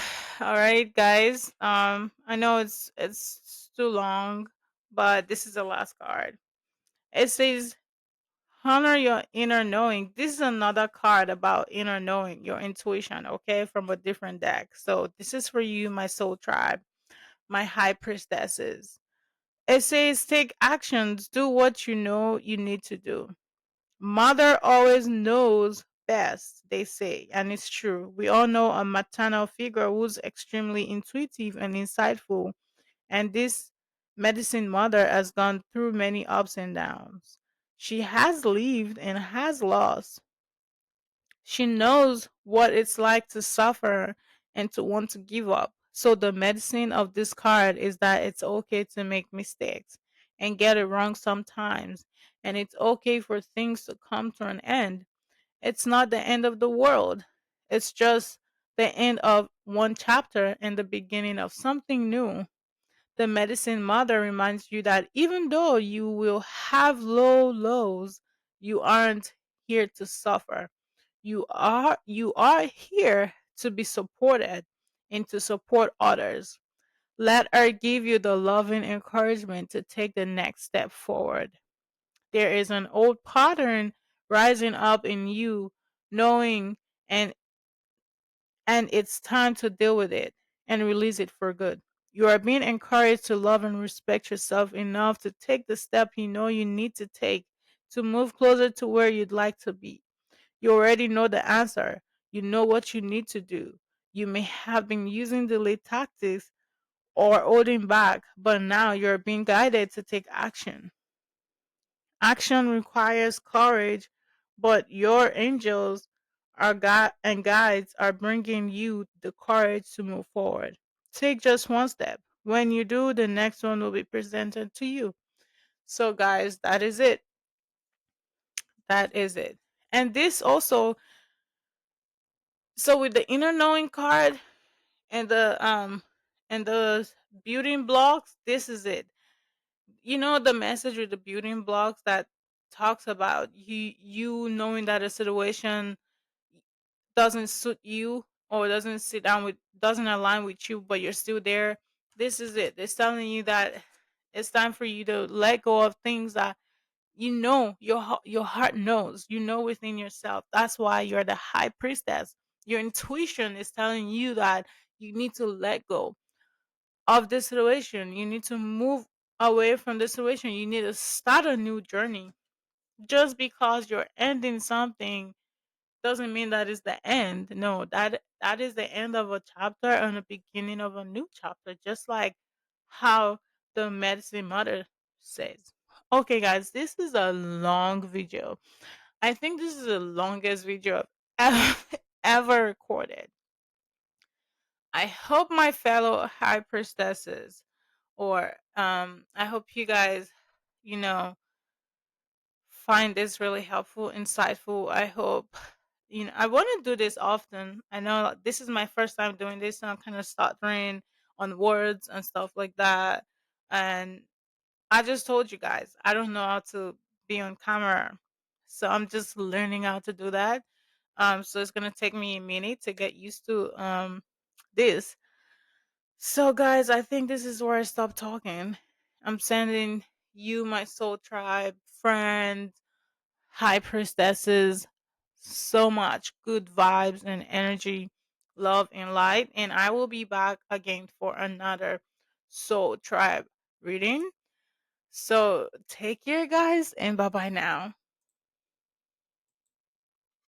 All right, guys. I know it's too long, but this is the last card. It says honor your inner knowing. This is another card about inner knowing, your intuition, okay, from a different deck. So this is for you, my soul tribe, my high priestesses. It says take actions, do what you know you need to do. Mother always knows best, they say, and it's true. We all know a maternal figure who's extremely intuitive and insightful, and this medicine mother has gone through many ups and downs. She has lived and has lost. She knows what it's like to suffer and to want to give up. So, the medicine of this card is that it's okay to make mistakes and get it wrong sometimes, and it's okay for things to come to an end. It's not the end of the world, it's just the end of one chapter and the beginning of something new. The medicine mother reminds you that even though you will have low lows, you aren't here to suffer. You are here to be supported and to support others. Let her give you the loving encouragement to take the next step forward. There is an old pattern rising up in you, knowing and and it's time to deal with it and release it for good. You are being encouraged to love and respect yourself enough to take the step you know you need to take to move closer to where you'd like to be. You already know the answer. You know what you need to do. You may have been using delayed tactics or holding back, but now you're being guided to take action. Action requires courage, but your angels are and guides are bringing you the courage to move forward. Take just one step. When you do, the next one will be presented to you. So, guys, that is it. That is it. And this also, so with the inner knowing card and the building blocks, this is it. You know the message with the building blocks that talks about you knowing that a situation doesn't suit you or doesn't sit down with doesn't align with you, but you're still there. This is it. It's telling you that it's time for you to let go of things that you know your heart knows. You know within yourself. That's why you're the high priestess. Your intuition is telling you that you need to let go of this situation. You need to move away from the situation. You need to start a new journey. Just because you're ending something doesn't mean that is the end. No, that is the end of a chapter and the beginning of a new chapter, just like how the medicine mother says. Okay, guys, this is a long video. I think this is the longest video I've ever recorded. I hope my fellow high priestesses, or I hope you guys, you know, find this really helpful, insightful. I hope, I want to do this often. I know this is my first time doing this, and I'm kind of stuttering on words and stuff like that. And I just told you guys, I don't know how to be on camera. So I'm just learning how to do that. So it's gonna take me a minute to get used to this. So guys, I think this is where I stop talking. I'm sending you, my soul tribe, friends, high priestesses, so much good vibes and energy, love and light. And I will be back again for another soul tribe reading. So take care, guys, and bye bye now.